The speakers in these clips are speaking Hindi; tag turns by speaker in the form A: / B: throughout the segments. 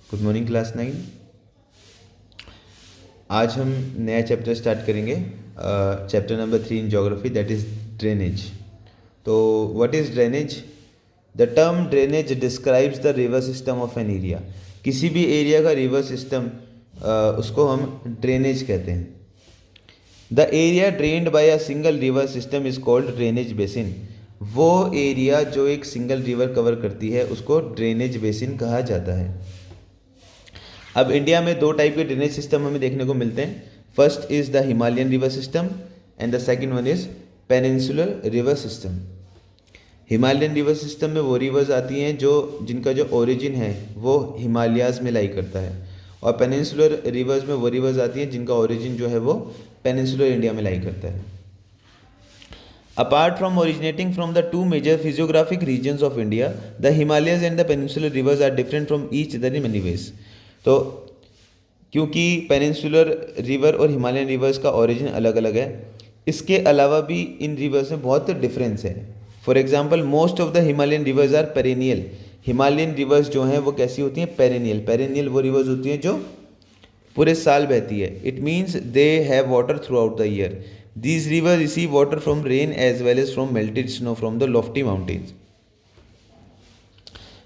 A: Good morning class 9। आज हम नया चैप्टर स्टार्ट करेंगे, chapter number 3 in geography, that is drainage. तो what is drainage? The term drainage describes the river system of an area. किसी भी एरिया का रिवर सिस्टम उसको हम ड्रेनेज कहते हैं। The area drained by a single river system is called drainage basin. वो एरिया जो एक सिंगल रिवर कवर करती है उसको ड्रेनेज बेसिन कहा जाता है। अब इंडिया में दो टाइप के ड्रेनेज सिस्टम हमें देखने को मिलते हैं। First is the Himalayan river system and the second one is peninsular river system. Himalayan river system में वो रिवर्स आती हैं जिनका जो ओरिजिन है वो हिमालयाज़ में लाई करता है, और पेनिनसुलर रिवर्स में वो रिवर्स आती हैं जिनका ओरिजिन जो है वो पेनिनसुलर इंडिया में लाई करता है। Apart from originating from the two major physiographic regions of India, the Himalayas and the peninsular rivers are different from each other in many ways. तो क्योंकि पेनिनसुलर रिवर और हिमालयन रिवर्स का ओरिजिन अलग अलग है, इसके अलावा भी इन रिवर्स में बहुत डिफरेंस है। For example, most of the Himalayan rivers are perennial. Himalayan rivers जो हैं वो कैसी होती हैं? पेरेनियल। पेरेनियल वो रिवर्स होती हैं जो पूरे साल बहती है। It means they have water throughout the year. These river receive water from rain as well as from melted snow from the lofty mountains.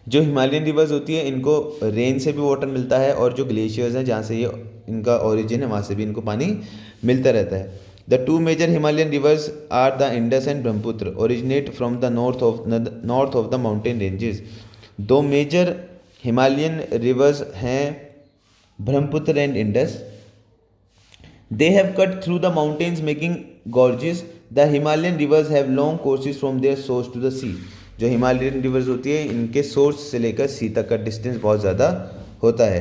A: जो हिमालयन रिवर्स होती है इनको रेन से भी वाटर मिलता है, और जो ग्लेशियर्स हैं जहाँ से ये इनका ओरिजिन है वहाँ से भी इनको पानी मिलता रहता है। The two major Himalayan rivers are the Indus and Brahmaputra, originate from the north of the mountain ranges. दो मेजर हिमालयन रिवर्स हैं Brahmaputra and Indus. They have cut through the mountains making gorges. The Himalayan rivers have long courses from their source to the sea. जो हिमालयन रिवर्स होती है इनके सोर्स से लेकर सी तक का डिस्टेंस बहुत ज़्यादा होता है।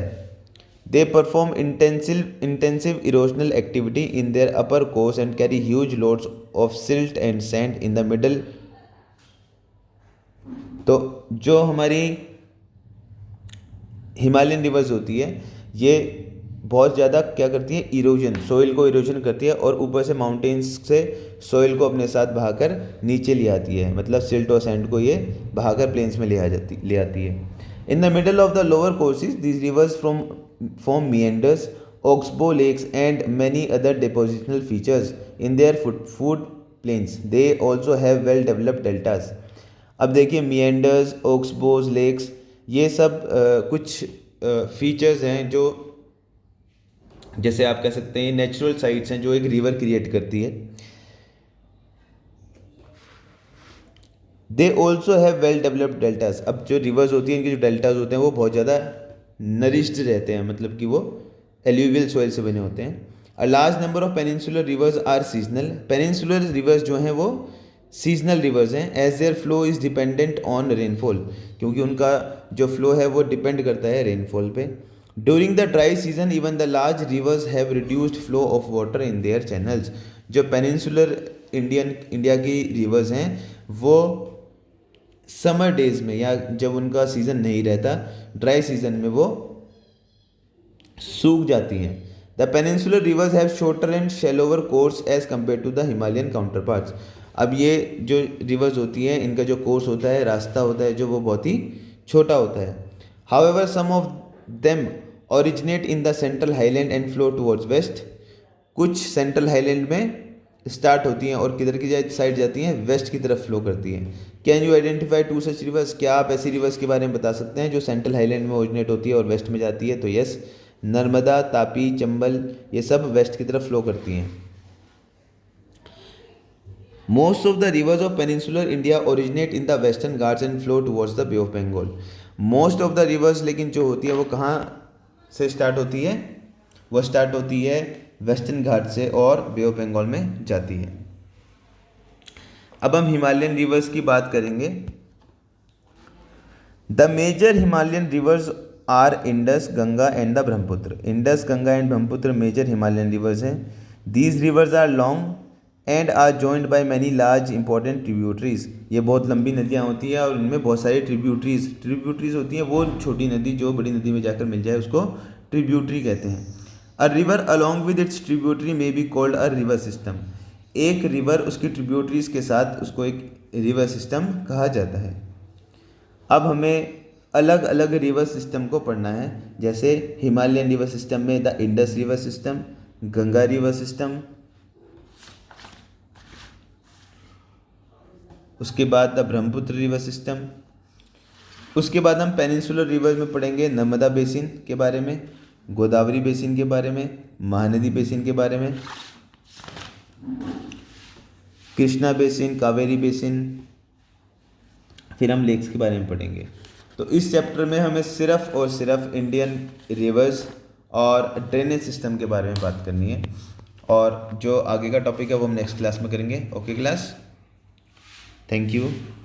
A: They perform intensive erosional activity in their upper course and carry huge loads of silt and sand in the middle. तो जो हमारी हिमालयन रिवर्स होती है ये बहुत ज़्यादा क्या करती है? इरोजन, सॉइल को इरोजन करती है, और ऊपर से माउंटेन्स से सॉइल को अपने साथ बहाकर नीचे ले आती है। मतलब सिल्ट और सैंड को ये बहाकर प्लेन्स में ले आती है। In the middle of the lower courses these rivers from meanders, oxbow lakes and many other depositional features in their flood plains. They also have well developed deltas. अब देखिए, मिएंडर्स, ऑक्सबोज, लेक्स, ये सब कुछ फीचर्स हैं जो, जैसे आप कह सकते हैं, नेचुरल साइट्स हैं जो एक रिवर क्रिएट करती है। दे also have well developed deltas. अब जो रिवर्स होती हैं इनके जो डेल्टाज होते हैं वो बहुत ज़्यादा नरिश्ड रहते हैं, मतलब कि वो एल्यूवियल सॉइल से बने होते हैं। A large number of peninsular rivers are seasonal. Peninsular rivers जो हैं वो सीजनल रिवर्स हैं, as their flow is dependent on rainfall, क्योंकि उनका जो फ्लो है वो डिपेंड करता है रेनफॉल पे। During the dry season, even the large rivers have reduced flow of water in their channels. जो पेनिनसुलर इंडिया की रिवर्स हैं वो समर डेज में या जब उनका सीज़न नहीं रहता, ड्राई सीजन में वो सूख जाती हैं। The peninsular rivers have shorter and shallower course as compare to the Himalayan counterparts. अब ये जो रिवर्स होती हैं इनका जो कोर्स होता है, रास्ता होता है, जो वो बहुत ही छोटा होता है। However some of them originate in the central highland and flow towards west. कुछ सेंट्रल हाईलैंड में स्टार्ट होती हैं और किधर की साइड जाती हैं? वेस्ट की तरफ फ्लो करती हैं। Can you identify two such rivers? क्या आप ऐसी रिवर्स के बारे में बता सकते हैं जो सेंट्रल हाईलैंड में ओरिजिनेट होती है और वेस्ट में जाती है? तो यस, नर्मदा, तापी, चंबल, ये सब वेस्ट की तरफ फ्लो करती हैं। Most of the rivers of peninsular India originate in the Western Ghats and flow towards the Bay of Bengal. Most of the rivers लेकिन जो होती है वो कहाँ से स्टार्ट होती है? वो स्टार्ट होती है वेस्टर्न घाट से और बे ऑफ बंगाल में जाती है। अब हम हिमालयन रिवर्स की बात करेंगे। The major Himalayan rivers are Indus, Ganga and the Brahmaputra. Indus, Ganga and Brahmaputra major Himalayan rivers हैं। These rivers are long and are joined by many large important tributaries. ये बहुत लंबी नदियाँ होती हैं और इनमें बहुत सारी ट्रिब्यूटरीज होती हैं। वो छोटी नदी जो बड़ी नदी में जाकर मिल जाए उसको ट्रिब्यूटरी कहते हैं। A river along with its tributary may be called a river system. एक रिवर उसकी ट्रिब्यूटरीज के साथ उसको एक रिवर सिस्टम कहा जाता है। अब हमें अलग अलग रिवर सिस्टम को पढ़ना है। जैसे हिमालयन रिवर सिस्टम में the Indus river system, Ganga river system, उसके बाद द ब्रह्मपुत्र रिवर सिस्टम। उसके बाद हम पेनिनसुलर रिवर में पढ़ेंगे नर्मदा बेसिन के बारे में, गोदावरी बेसिन के बारे में, महानदी बेसिन के बारे में, कृष्णा बेसिन, कावेरी बेसिन, फिर हम लेक्स के बारे में पढ़ेंगे। तो इस चैप्टर में हमें सिर्फ और सिर्फ इंडियन रिवर्स और ड्रेनेज सिस्टम के बारे में बात करनी है, और जो आगे का टॉपिक है वो हम नेक्स्ट क्लास में करेंगे। Okay class, thank you.